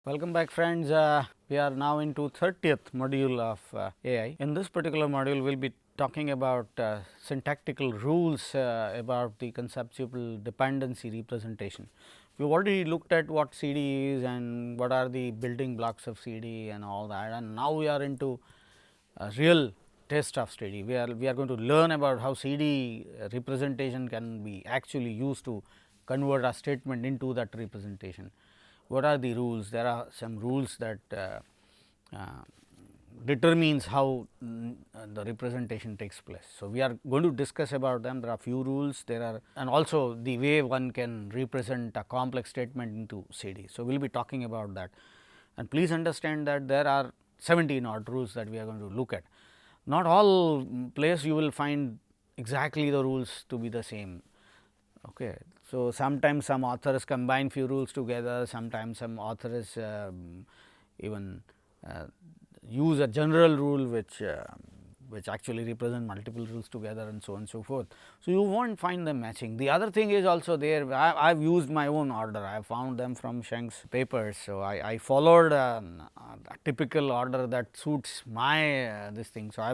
Welcome back friends, we are now into 30th module of AI. In this particular module, we will be talking about syntactical rules about the conceptual dependency representation. We have already looked at what CD is and what are the building blocks of CD and all that, and now we are into real test of CD. We are going to learn about how CD representation can be actually used to convert a statement into that representation. What are the rules? There are some rules that determines how the representation takes place. So, we are going to discuss about them. There are few rules there are, and also the way one can represent a complex statement into CD. So, we will be talking about that, and please understand that there are 17 odd rules that we are going to look at. Not all place you will find exactly the rules to be the same. Okay. So, sometimes some authors combine few rules together, sometimes some authors even use a general rule which actually represent multiple rules together and so on and so forth. So, you will not find them matching. The other thing is also there, I have used my own order, I have found them from Schenk's papers. So, I followed a typical order that suits my this thing. So, I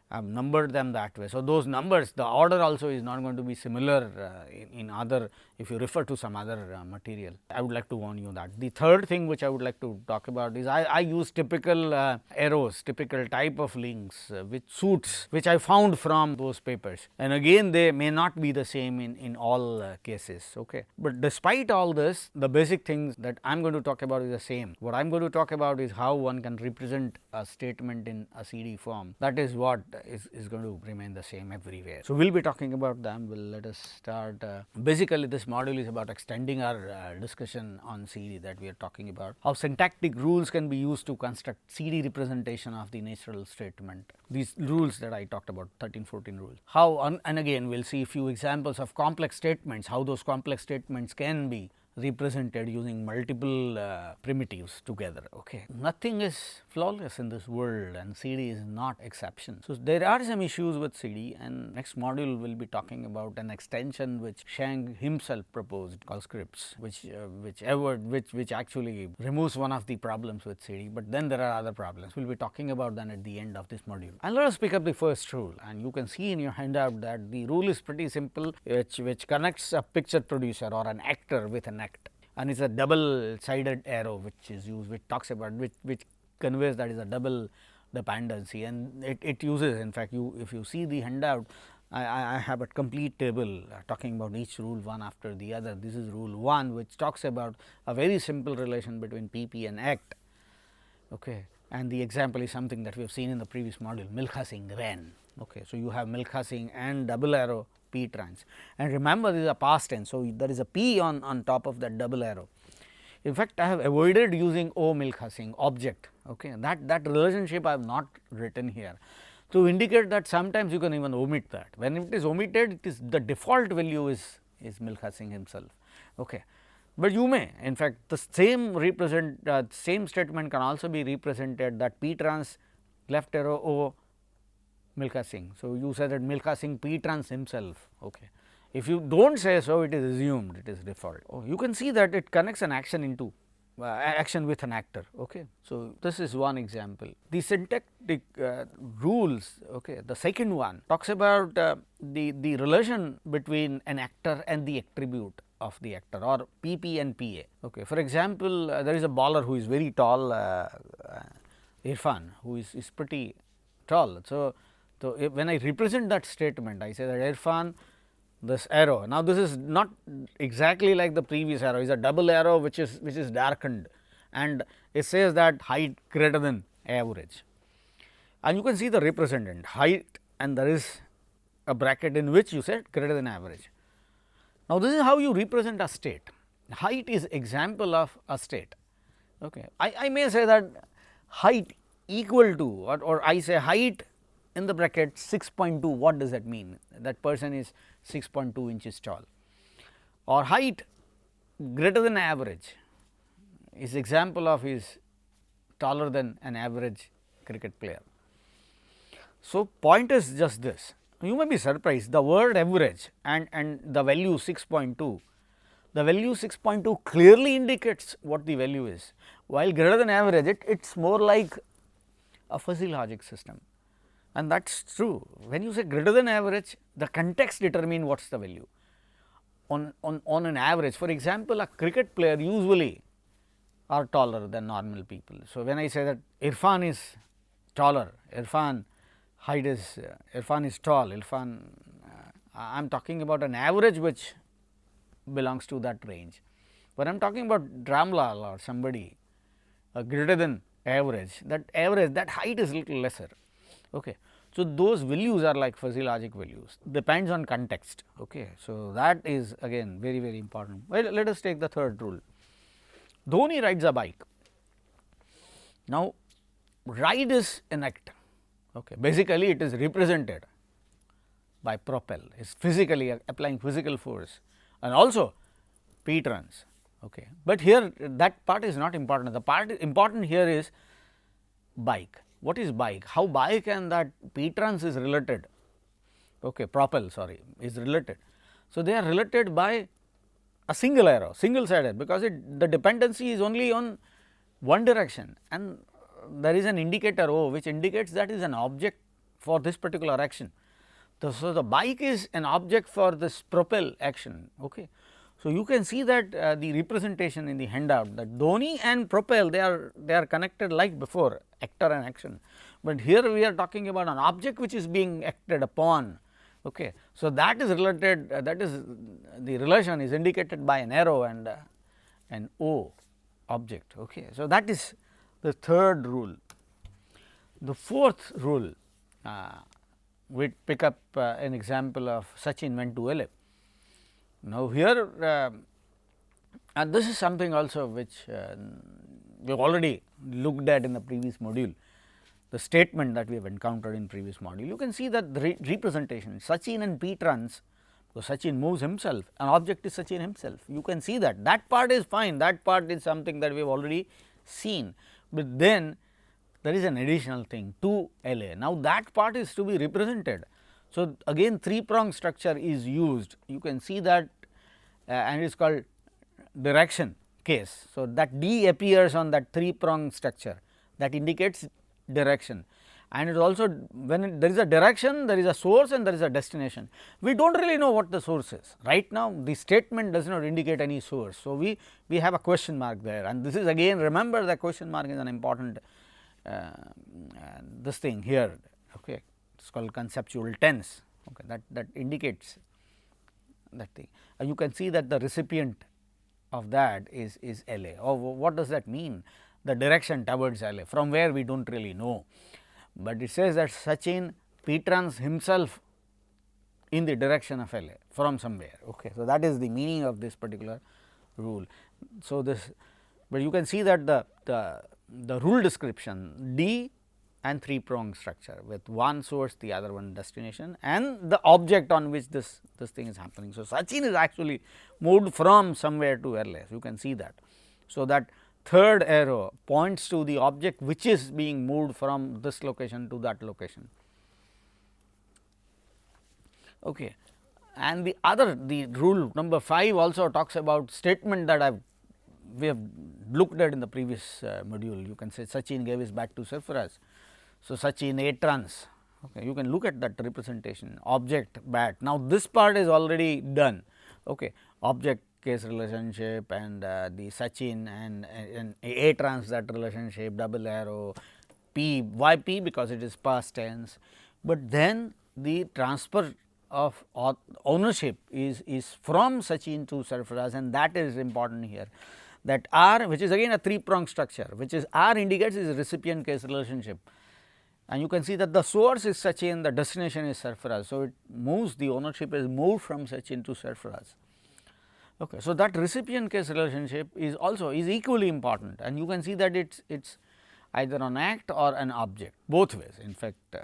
have numbered them that way. So, those numbers, the order also is not going to be similar in other, if you refer to some other material. I would like to warn you that. The third thing which I would like to talk about is I use typical arrows, typical type of links which suits, which I found from those papers, and again they may not be the same in all cases. Okay. But despite all this, the basic things that I am going to talk about is the same. What I am going to talk about is how one can represent a statement in a CD form. That is what is going to remain the same everywhere. So, we will be talking about them. Let us start. Basically, this module is about extending our discussion on CD that we are talking about. How syntactic rules can be used to construct CD representation of the natural statement. These rules that I talked about, 13, 14 rules. How, and again we will see a few examples of complex statements, how those complex statements can be represented using multiple primitives together. Okay. Nothing is flawless in this world, and CD is not exception. So, there are some issues with CD, and next module we will be talking about an extension which Schenk himself proposed called scripts, which actually removes one of the problems with CD, but then there are other problems. We will be talking about them at the end of this module. And let us pick up the first rule, and you can see in your handout that the rule is pretty simple, which connects a picture producer or an actor with an act, and it's a double sided arrow which is used, which talks about which conveys that is a double dependency, and it uses, in fact, if you see the handout, I have a complete table talking about each rule one after the other. This is rule 1, which talks about a very simple relation between PP and act. Okay. And the example is something that we have seen in the previous module, Milkha Singh ran. Okay. So, you have Milkha Singh and double arrow P trans, and remember this is a past tense. So, there is a P on top of that double arrow. In fact, I have avoided using O Milkha Singh object. Okay. That relationship I have not written here to indicate that sometimes you can even omit that. When it is omitted, it is the default value is Milkha Singh himself. Okay. But you may, in fact, the same statement can also be represented that P trans left arrow O Milkha Singh. So, you say that Milkha Singh P trans himself. Okay. If you do not say so, it is assumed, it is default. You can see that it connects an action into action with an actor. Okay. So, this is one example. The syntactic rules, okay, the second one talks about the relation between an actor and the attribute of the actor, or PP and PA. Okay. For example, there is a bowler who is very tall, Irfan, who is pretty tall. So, when I represent that statement, I say that Irfan, this arrow. Now, this is not exactly like the previous arrow, is a double arrow which is darkened, and it says that height greater than average, and you can see the representant height, and there is a bracket in which you said greater than average. Now, this is how you represent a state. Height is example of a state. Okay. I may say that height equal to, or I say height in the bracket 6.2. What does that mean? That person is 6.2 inches tall, or height greater than average is example of is taller than an average cricket player. So, point is just this. You may be surprised, the word average and the value 6.2 the value 6.2 clearly indicates what the value is, while greater than average it is more like a fuzzy logic system, and that is true. When you say greater than average, the context determine what is the value. On an average, for example, a cricket player usually are taller than normal people. So, when I say that Irfan is taller, Irfan height is Irfan is tall, Irfan I am talking about an average which belongs to that range. When I am talking about Ramlal or somebody greater than average, that height is little lesser. Okay. So, those values are like fuzzy logic values, depends on context. Okay. So, that is again very important. Well, let us take the third rule. Dhoni rides a bike. Now, ride is an act. Okay. Basically, it is represented by propel, is physically applying physical force, and also P trans. Okay. But here that part is not important. The part important here is bike. What is bike? How bike and that P trans is related? Okay, propel sorry is related. So, they are related by a single arrow, single sided, because the dependency is only on one direction, and there is an indicator O which indicates that is an object for this particular action. So, the bike is an object for this propel action. Okay. So, you can see that the representation in the handout, that Dhoni and propel they are connected like before, actor and action, but here we are talking about an object which is being acted upon. Okay. So, that is related that is the relation is indicated by an arrow and an O object. Okay. So, that is the third rule. The fourth rule, we pick up an example of Sachin went to LA. Now, here and this is something also which we have already looked at in the previous module, the statement that we have encountered in previous module. You can see that the representation Sachin and P trans, so Sachin moves himself, an object is Sachin himself. You can see that part is fine, that part is something that we have already seen, but then there is an additional thing to LA. Now, that part is to be represented. So, again 3-prong structure is used, you can see that and it is called direction case. So, that D appears on that 3-prong structure, that indicates direction, and it also when there is a direction, there is a source and there is a destination. We do not really know what the source is right now, the statement does not indicate any source. So, we have a question mark there, and this is again remember the question mark is an important this thing here. Okay. It is called conceptual tense. Okay. That indicates that thing. You can see that the recipient of that is LA. Oh, what does that mean? The direction towards LA, from where we do not really know, but it says that Sachin P trans himself in the direction of LA from somewhere. Okay. So, that is the meaning of this particular rule. So, this, but you can see that the rule description D and 3-prong structure with one source, the other one destination, and the object on which this thing is happening. So, Sachin is actually moved from somewhere to LA, you can see that. So, that third arrow points to the object which is being moved from this location to that location. Okay. And the rule number 5 also talks about statement that we have looked at in the previous module. You can say Sachin gave his bat to Sarfaraz. So, Sachin A trans, okay. You can look at that representation, object bat. Now, this part is already done, okay. Object case relationship and the Sachin and A trans, that relationship, double arrow, P, why P? Because it is past tense, but then the transfer of ownership is from Sachin to Sarfaraz, and that is important here. That R, which is again a 3-prong structure, which is R indicates is recipient case relationship, and you can see that the source is Sachin, the destination is Sarfaraz. So, it moves, the ownership is moved from Sachin to Sarfaraz. Okay. So, that recipient case relationship is also is equally important, and you can see that it is either an act or an object, both ways in fact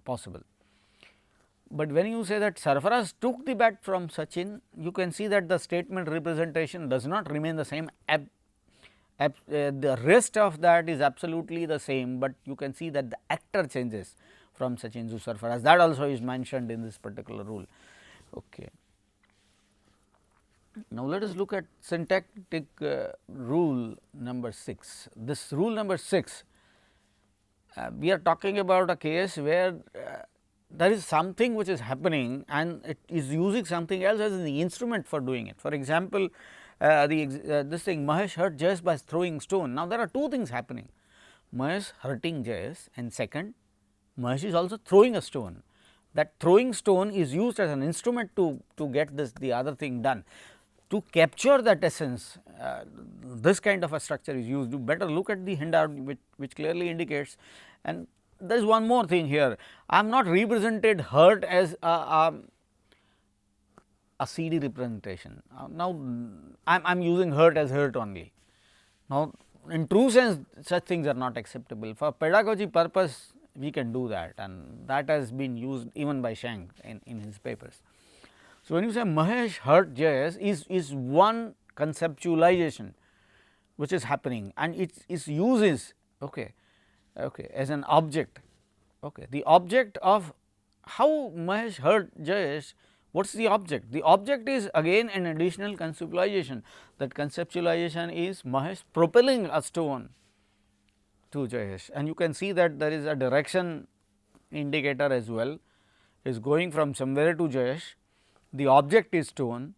possible. But when you say that Sarfaraz took the bat from Sachin, you can see that the statement representation does not remain the same. The rest of that is absolutely the same, but you can see that the actor changes from Sachin to Sarfaraz. That also is mentioned in this particular rule. Okay. Now, let us look at syntactic rule number 6. This rule number 6, we are talking about a case where there is something which is happening and it is using something else as the instrument for doing it. For example, this thing Mahesh hurt Jayesh by throwing stone. Now, there are two things happening, Mahesh hurting Jayesh, and second, Mahesh is also throwing a stone. That throwing stone is used as an instrument to get the other thing done. To capture that essence, this kind of a structure is used. You better look at the handout which clearly indicates, and there is one more thing here. I am not represented hurt as a CD representation. Now, I am using hurt as hurt only. Now, in true sense, such things are not acceptable. For pedagogy purpose, we can do that, and that has been used even by Schenck in his papers. So, when you say Mahesh hurt Jayesh is one conceptualization which is happening, and its use is as an object. The object of how Mahesh hurt Jayesh, what is the object? The object is again an additional conceptualization. That conceptualization is Mahesh propelling a stone to Jayesh, and you can see that there is a direction indicator as well, is going from somewhere to Jayesh. The object is stone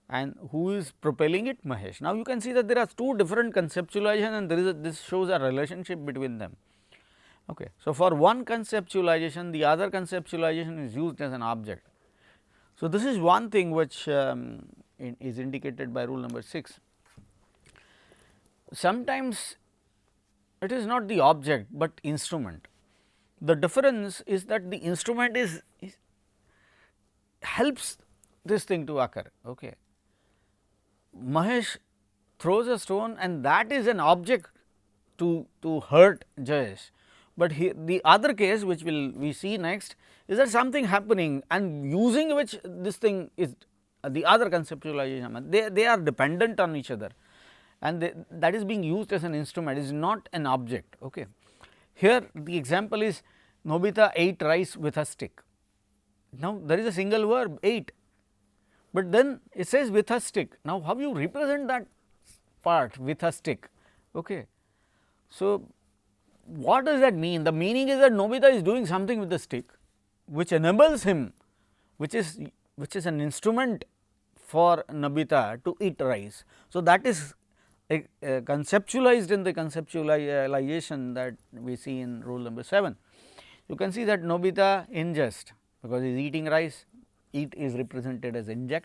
and who is propelling it? Mahesh. Now, you can see that there are two different conceptualization and there is this shows a relationship between them. So, for one conceptualization, the other conceptualization is used as an object. So, this is one thing which is indicated by rule number 6. Sometimes it is not the object, but instrument. The difference is that the instrument is helps this thing to occur. Mahesh throws a stone and that is an object to hurt Jayesh, but the other case which we see next is that something happening and using which this thing is the other conceptualization, they are dependent on each other, and that is being used as an instrument, is not an object. Here the example is Nobita ate rice with a stick. Now, there is a single verb ate, but then it says with a stick. Now, how you represent that part with a stick? So, what does that mean? The meaning is that Nobita is doing something with the stick which enables him, which is an instrument for Nobita to eat rice. So, that is conceptualized in the conceptualization that we see in rule number 7. You can see that Nobita ingest, because he is eating rice, eat is represented as ingest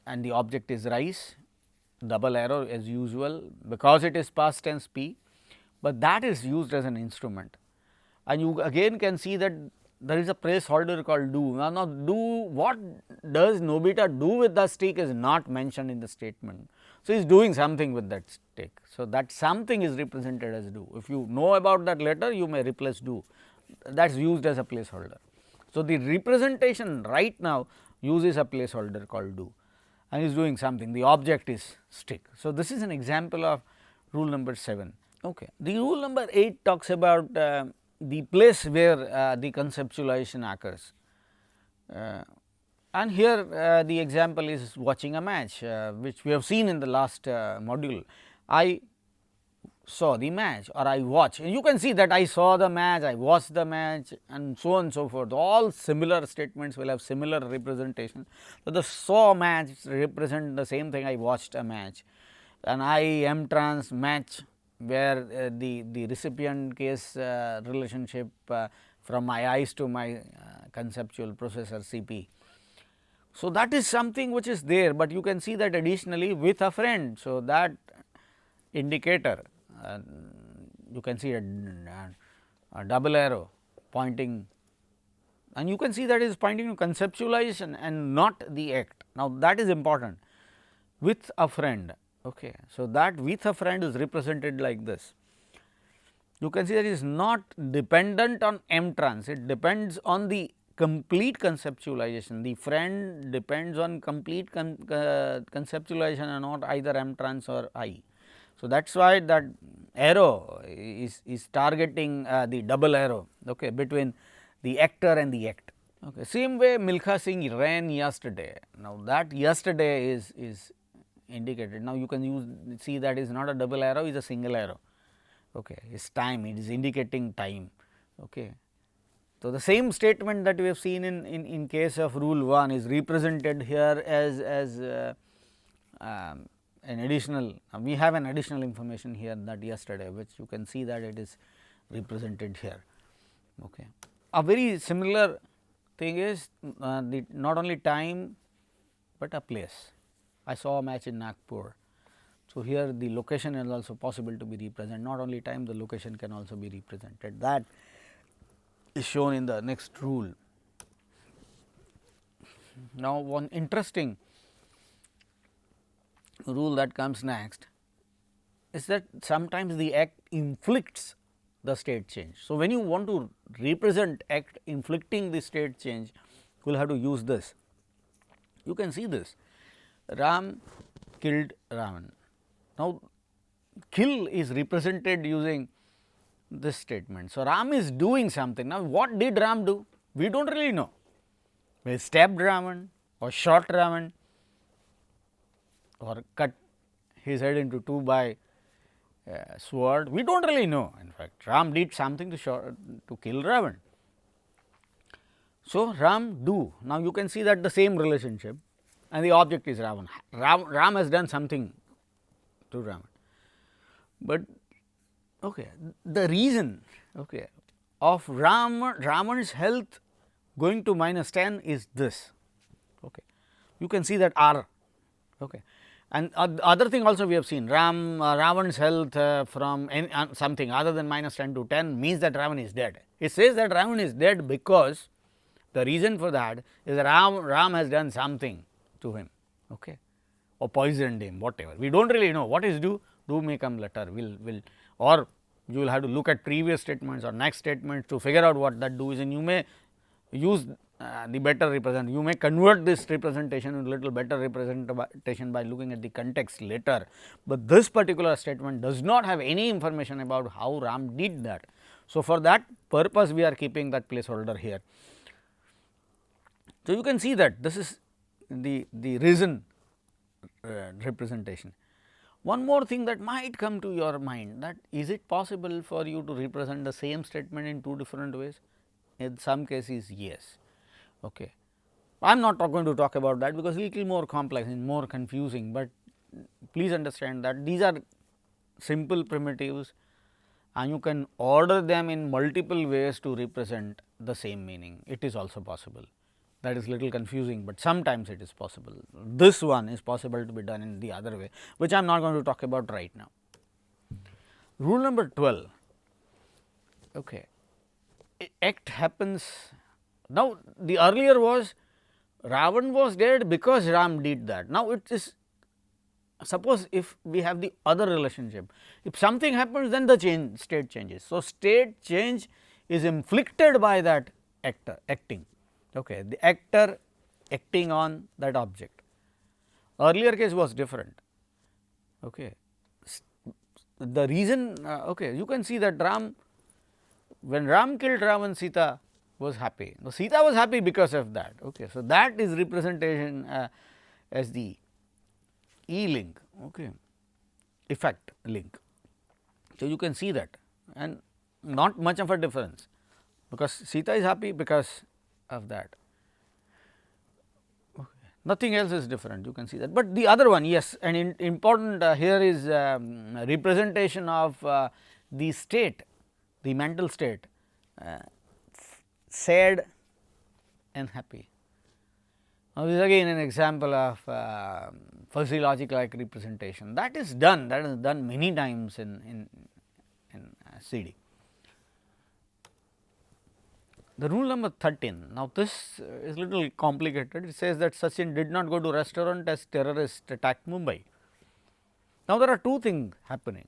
and the object is rice, double arrow as usual, because it is past tense P, but that is used as an instrument, and you again can see that there is a placeholder called do. Now, do, what does Nobita do with the stick is not mentioned in the statement. So, he is doing something with that stick. So, that something is represented as do. If you know about that later, you may replace do, that is used as a placeholder. So, the representation right now uses a placeholder called do and is doing something, the object is stick. So, this is an example of rule number 7. The rule number 8 talks about the place where the conceptualization occurs, and here the example is watching a match, which we have seen in the last module. I saw the match or I watch, and you can see that I saw the match, I watched the match, and so on and so forth. All similar statements will have similar representation. So, the saw match represent the same thing, I watched a match, and I am trans match, where the recipient case relationship from my eyes to my conceptual processor CP. So, that is something which is there, but you can see that additionally with a friend. So, that indicator you can see a double arrow pointing, and you can see that is pointing to conceptualization and not the act. Now, that is important, with a friend. So, that with a friend is represented like this. You can see that it is not dependent on M trans, it depends on the complete conceptualization. The friend depends on complete conceptualization and not either M trans or I. So, that is why that arrow is targeting the double arrow between the actor and the act. Okay. Same way Milkha Singh ran yesterday. Now, that yesterday is indicated. Now, you can see that is not a double arrow, is a single arrow. Okay. It's time, it is indicating time. Okay. So, the same statement that we have seen in case of rule 1 is represented here as an additional, we have an additional information here that yesterday, which you can see that it is represented here. Okay. A very similar thing is not only time, but a place. I saw a match in Nagpur. So, here the location is also possible to be represented, not only time, the location can also be represented. That is shown in the next rule. Now, one interesting rule that comes next is that sometimes the act inflicts the state change. So, when you want to represent act inflicting the state change, you will have to use this. You can see this, Ram killed Ravan. Now, kill is represented using this statement. So, Ram is doing something. Now, what did Ram do? We do not really know. He stabbed Ravan or shot Ravan or cut his head into two by sword. We do not really know. In fact, Ram did something to kill Ravan. So, Ram do. Now, you can see that the same relationship and the object is Ravan. Ram has done something to Ravan, but okay, the reason of Ravan's health going to -10 is this. Okay. You can see that R. Okay. And other thing also we have seen, Ravan's health from something other than -10 to 10 means that Ravan is dead. It says that Ravan is dead because the reason for that is that Ram has done something to him, okay, or poisoned him, whatever. We do not really know what is do may come later, will or you will have to look at previous statements or next statements to figure out what that do is, and you may use the better represent, you may convert this representation into little better representation by looking at the context later, but this particular statement does not have any information about how Ram did that. So, for that purpose we are keeping that placeholder here. So, you can see that this is the reason representation. One more thing that might come to your mind, that is it possible for you to represent the same statement in two different ways? In some cases, yes. Okay. I am not going to talk about that because it is little more complex and more confusing, but please understand that these are simple primitives and you can order them in multiple ways to represent the same meaning. It is also possible. That is little confusing, but sometimes it is possible. This one is possible to be done in the other way, which I am not going to talk about right now. Rule number 12. Okay. Act happens. Now, the earlier was Ravan was dead because Ram did that. Now, it is, suppose if we have the other relationship, if something happens, then the state changes. So, state change is inflicted by that actor acting. Okay, the actor acting on that object. Earlier case was different. Okay. The reason, okay, you can see that when Ram killed Ravan, Sita was happy. Now, Sita was happy because of that. Okay. So, that is representation as the E link, okay, effect link. So, you can see that, and not much of a difference, because Sita is happy because of that. Okay. Nothing else is different, you can see that, but the other one, yes, and important here is representation of the state, the mental state, sad and happy. Now, this is again an example of fuzzy logic like representation that is done many times in CD. The rule number 13. Now, this is little complicated. It says that Sachin did not go to restaurant as terrorists attacked Mumbai. Now, there are two things happening,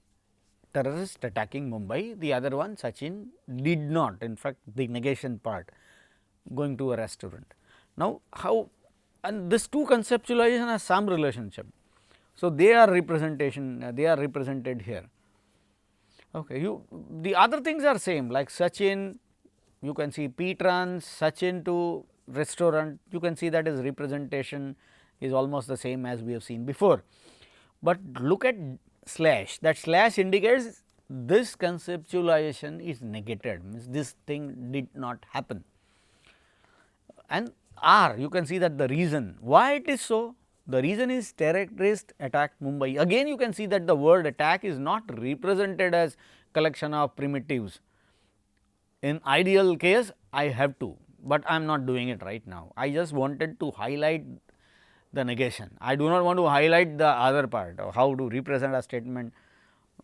terrorist attacking Mumbai, the other one Sachin did not, in fact, the negation part, going to a restaurant. Now, how, and this two conceptualization has some relationship. So, they are they are represented here. Okay. The other things are same, like Sachin, you can see P trans, Sachin to restaurant, you can see that his representation is almost the same as we have seen before. But look at slash, that slash indicates this conceptualization is negated, means this thing did not happen. And R, you can see that the reason why it is so, the reason is terrorist attacked Mumbai. Again you can see that the word attack is not represented as collection of primitives. In ideal case I have to, but I am not doing it right now. I just wanted to highlight the negation. I do not want to highlight the other part of how to represent a statement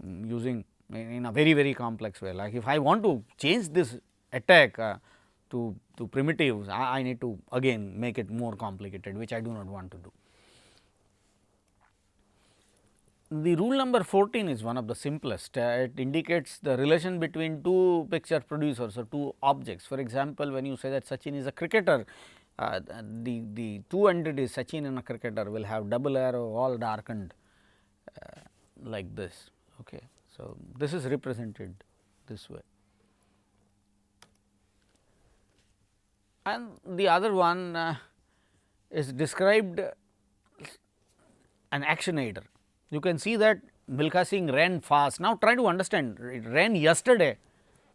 using in a very complex way. Like if I want to change this attack to primitives, I need to again make it more complicated, which I do not want to do. The rule number 14 is one of the simplest. It indicates the relation between two picture producers or two objects. For example, when you say that Sachin is a cricketer, the two entities Sachin and a cricketer will have double arrow, all darkened like this. Okay. So, this is represented this way. And the other one is described an actionator. You can see that Milkha Singh ran fast. Now, try to understand, it ran yesterday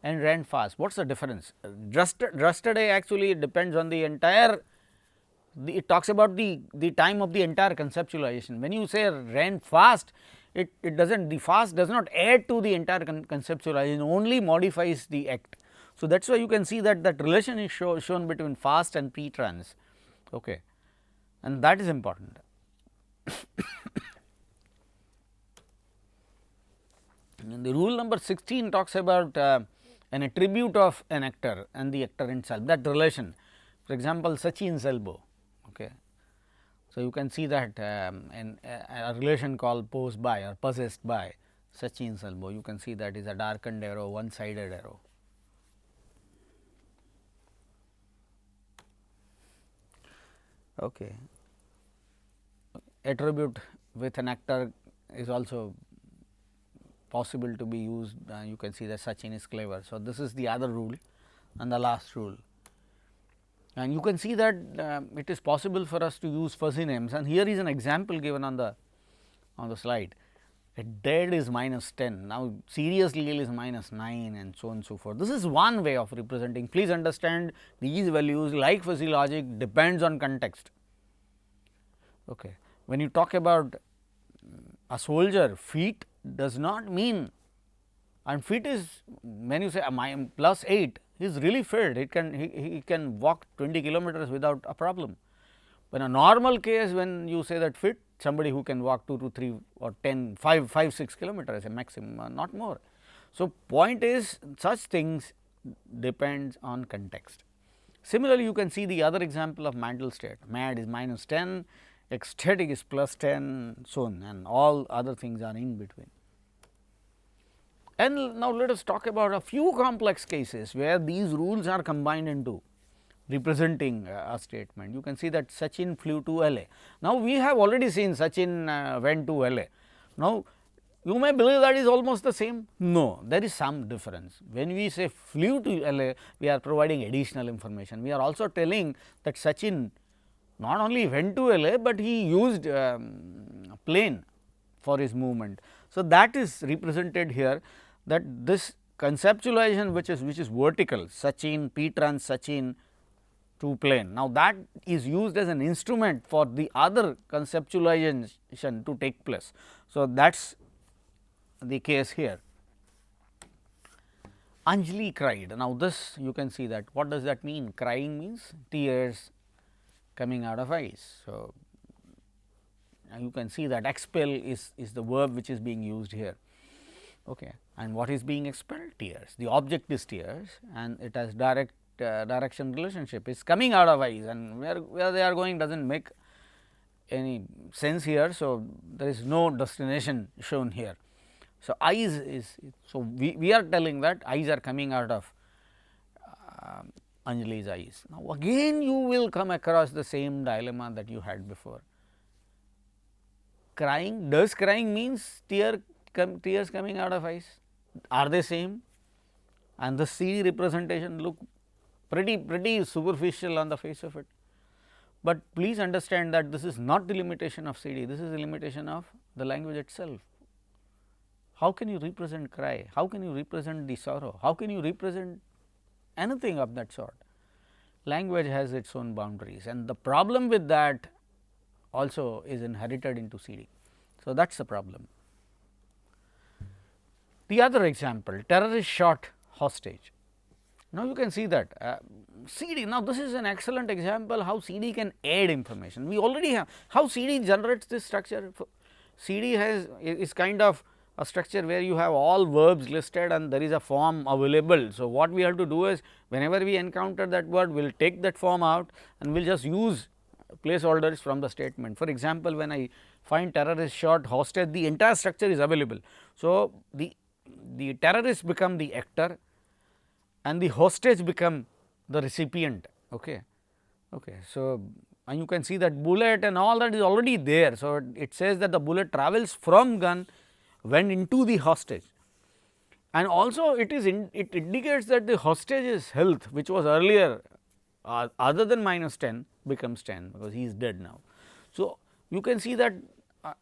and ran fast. What is the difference? Yesterday actually depends on the entire, it talks about the time of the entire conceptualization. When you say ran fast, it does not, the fast does not add to the entire conceptualization, only modifies the act. So, that is why you can see that relation is shown between fast and p-trans, okay, and that is important. And the rule number 16 talks about an attribute of an actor and the actor himself, that relation. For example, Sachin's elbow. Okay. So, you can see that a relation called posed by or possessed by Sachin's elbow. You can see that is a darkened arrow, one sided arrow. Okay. Attribute with an actor is also possible to be used. You can see that Sachin is clever. So, this is the other rule and the last rule. And you can see that it is possible for us to use fuzzy names, and here is an example given on the slide. A dead is minus 10, now seriously ill is minus 9 and so on and so forth. This is one way of representing. Please understand, these values like fuzzy logic depends on context. Okay. When you talk about a soldier, feet does not mean, and fit is, when you say plus 8, he is really fit, he can walk 20 kilometers without a problem. But in a normal case, when you say that fit, somebody who can walk 2 to 3 or 10, 5, 6 kilometers a maximum, not more. So, point is, such things depends on context. Similarly, you can see the other example of mental state, mad is minus 10, ecstatic is plus 10, so on, and all other things are in between. And now, let us talk about a few complex cases where these rules are combined into representing a statement. You can see that Sachin flew to LA. Now, we have already seen Sachin went to LA. Now, you may believe that is almost the same. No, there is some difference. When we say flew to LA, we are providing additional information. We are also telling that Sachin not only went to LA, but he used a plane for his movement. So, that is represented here, that this conceptualization which is vertical, Sachin, p-trans Sachin to plane. Now, that is used as an instrument for the other conceptualization to take place. So, that is the case here. Anjali cried. Now, this you can see that, what does that mean? Crying means tears coming out of eyes. So, you can see that expel is the verb which is being used here. Okay. And what is being expelled? Tears. The object is tears, and it has direct direction relationship, is coming out of eyes, and where they are going does not make any sense here. So, there is no destination shown here. So, eyes is, so we are telling that eyes are coming out of Anjali's eyes. Now, again you will come across the same dilemma that you had before. Crying, does crying means tears coming out of eyes? Are they same? And the C representation look pretty superficial on the face of it. But please understand that this is not the limitation of CD, this is the limitation of the language itself. How can you represent cry? How can you represent the sorrow? How can you represent anything of that sort? Language has its own boundaries, and the problem with that also is inherited into CD. So, that is the problem. The other example, terrorist shot hostage. Now, you can see that CD, now this is an excellent example how CD can add information. We already have how CD generates this structure. CD is kind of a structure where you have all verbs listed and there is a form available. So, what we have to do is whenever we encounter that word, we will take that form out and we will just use placeholders from the statement. For example, when I find terrorist shot hostage, the entire structure is available. So, the terrorist become the actor and the hostage become the recipient. Okay. So, and you can see that bullet and all that is already there. So, it says that the bullet travels from gun went into the hostage, and also it indicates that the hostage's health, which was earlier other than -10 becomes 10 because he is dead now. So, you can see that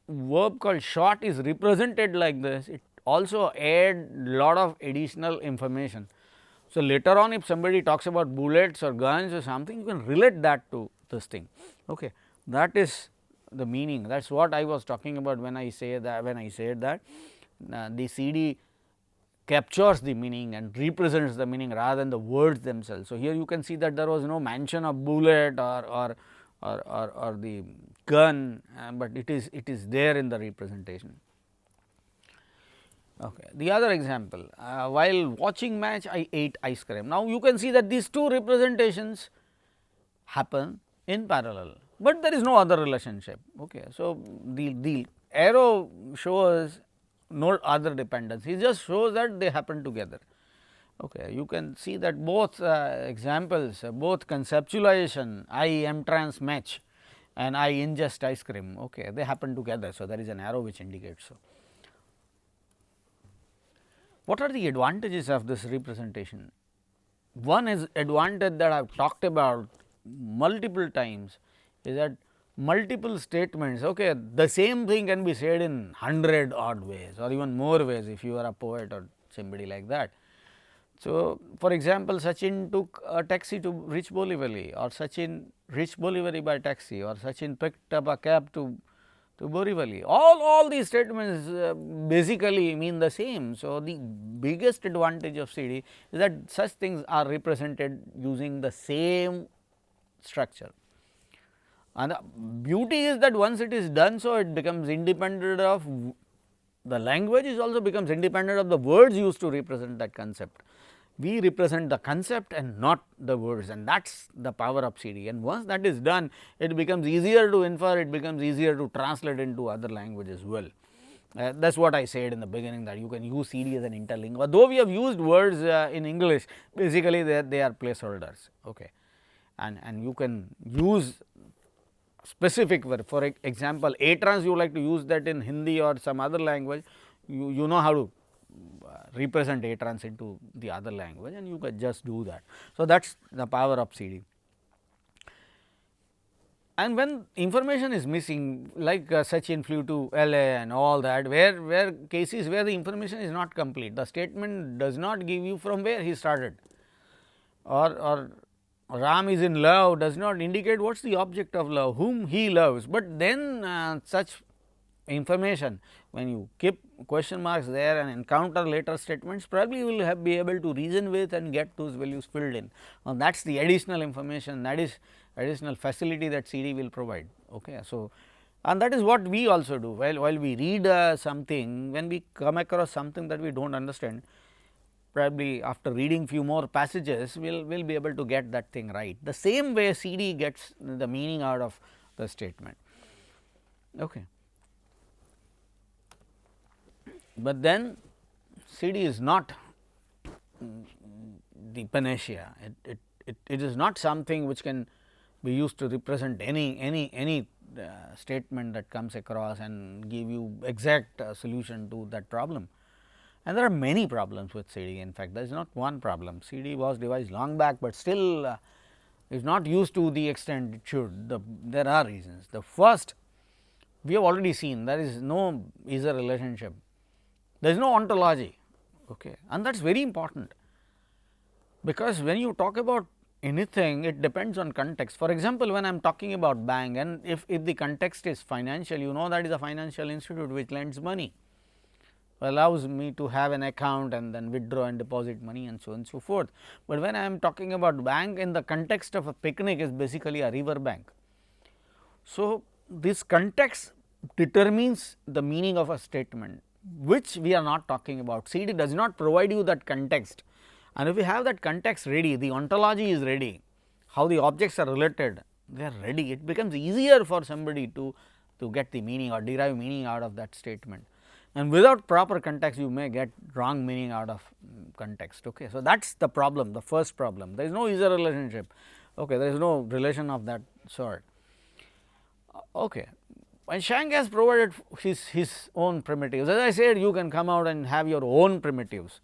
verb called shot is represented like this. It also add lot of additional information. So, later on if somebody talks about bullets or guns or something, you can relate that to this thing. Okay. That is the meaning, that is what I was talking about when I say that, when I said that the CD captures the meaning and represents the meaning rather than the words themselves. So, here you can see that there was no mention of bullet or the gun, but it is there in the representation. Okay. The other example, while watching match I ate ice cream. Now, you can see that these two representations happen in parallel, but there is no other relationship. Okay. So, the arrow shows no other dependence, it just shows that they happen together. Okay. You can see that both examples, both conceptualization I am trans match and I ingest ice cream, okay, they happen together. So, there is an arrow which indicates so. What are the advantages of this representation? One is advantage that I have talked about multiple times is that multiple statements, okay, the same thing can be said in 100 odd ways or even more ways if you are a poet or somebody like that. So, for example, Sachin took a taxi to reach Borivali, or Sachin reached Borivali by taxi, or Sachin picked up a cab to Borivali. All these statements basically mean the same. So, the biggest advantage of CD is that such things are represented using the same structure. And the beauty is that once it is done, so it becomes independent of the language, is also becomes independent of the words used to represent that concept. We represent the concept and not the words, and that is the power of CD. And once that is done, it becomes easier to infer, it becomes easier to translate into other languages as well. That is what I said in the beginning, that you can use CD as an interlingua. Though we have used words in English, basically they are placeholders. Okay. And you can use specific word. For example, A trans you like to use that in Hindi or some other language, you know how to represent A trans into the other language, and you can just do that. So, that is the power of CD. And when information is missing, like Sachin flew to LA and all that, where cases where the information is not complete, the statement does not give you from where he started, or Ram is in love does not indicate what is the object of love, whom he loves, but then such information, when you keep question marks there and encounter later statements, probably you will be able to reason with and get those values filled in. Now, that is the additional information, that is additional facility that CD will provide. Okay. So, and that is what we also do while we read something, when we come across something that we do not understand, probably after reading few more passages, we will be able to get that thing right. The same way CD gets the meaning out of the statement. Okay. But then CD is not the panacea, it is not something which can be used to represent any statement that comes across and give you exact solution to that problem. And there are many problems with CD. In fact, there is not one problem. CD was devised long back, but still is not used to the extent it should. There are reasons. The first, we have already seen, there is no user relationship, there is no ontology, okay. And that is very important, because when you talk about anything, it depends on context. For example, when I am talking about bank, and if the context is financial, you know that is a financial institute which lends money, allows me to have an account and then withdraw and deposit money and so on and so forth. But when I am talking about bank in the context of a picnic, is basically a river bank. So, this context determines the meaning of a statement, which we are not talking about. CD does not provide you that context, and if you have that context ready, the ontology is ready, how the objects are related, they are ready, it becomes easier for somebody to get the meaning or derive meaning out of that statement. And without proper context, you may get wrong meaning out of context. Okay. So, that is the problem, the first problem, there is no user relationship, okay. There is no relation of that sort. Okay. And Schank has provided his own primitives. As I said, you can come out and have your own primitives.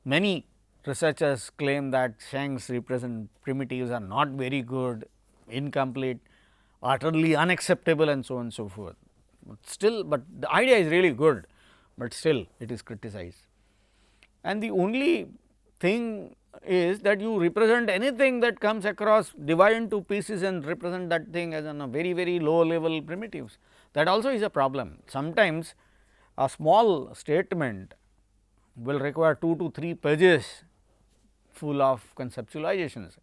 Many researchers claim that Schank's represent primitives are not very good, incomplete, utterly unacceptable and so on and so forth. Still, but the idea is really good, but still it is criticized. And the only thing is that you represent anything that comes across, divide into pieces and represent that thing as on a very low level primitives. That also is a problem. Sometimes a small statement will require 2 to 3 pages full of conceptualizations.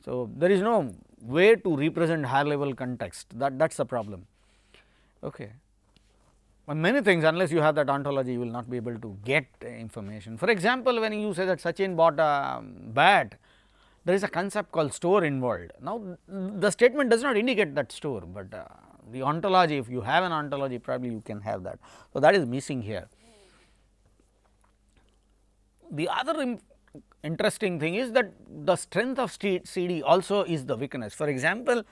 So, there is no way to represent higher level context, that is the problem. Okay. And many things, unless you have that ontology, you will not be able to get information. For example, when you say that Sachin bought a bat, there is a concept called store involved. Now, the statement does not indicate that store, but the ontology, if you have an ontology, probably you can have that. So, that is missing here. The other interesting thing is that the strength of CD also is the weakness. For example,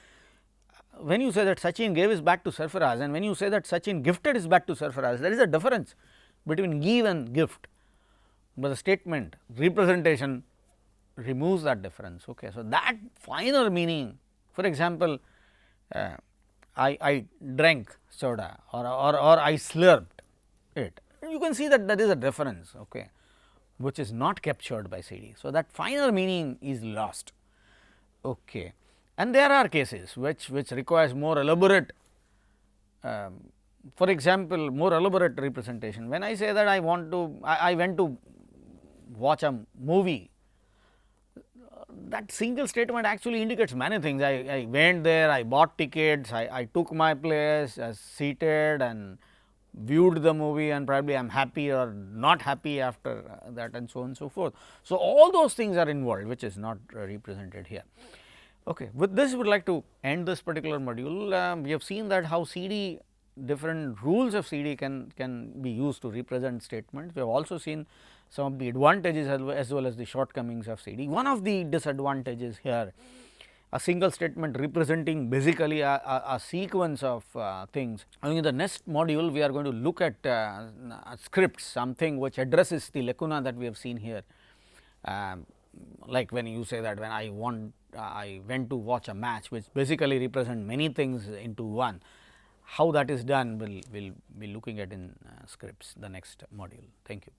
when you say that Sachin gave his bat to Sarfaraz, and when you say that Sachin gifted his bat to Sarfaraz, there is a difference between give and gift, but the statement representation removes that difference. Okay. So, that finer meaning, for example, I drank soda or I slurped it, you can see that that is a difference, okay, which is not captured by CD. So, that finer meaning is lost. Okay. And there are cases which requires more elaborate, for example, more elaborate representation. When I say that I went to watch a movie, that single statement actually indicates many things. I went there, I bought tickets, I took my place, I seated and viewed the movie, and probably I am happy or not happy after that and so on and so forth. So, all those things are involved, which is not represented here. Okay. With this, we would like to end this particular module. We have seen that how CD, different rules of CD can be used to represent statements. We have also seen some of the advantages as well as the shortcomings of CD. One of the disadvantages here, a single statement representing basically a sequence of things. In the next module, we are going to look at scripts, something which addresses the lacuna that we have seen here. Like when you say that when I went to watch a match, which basically represent many things into one, how that is done, we will be looking at in scripts, the next module. Thank you.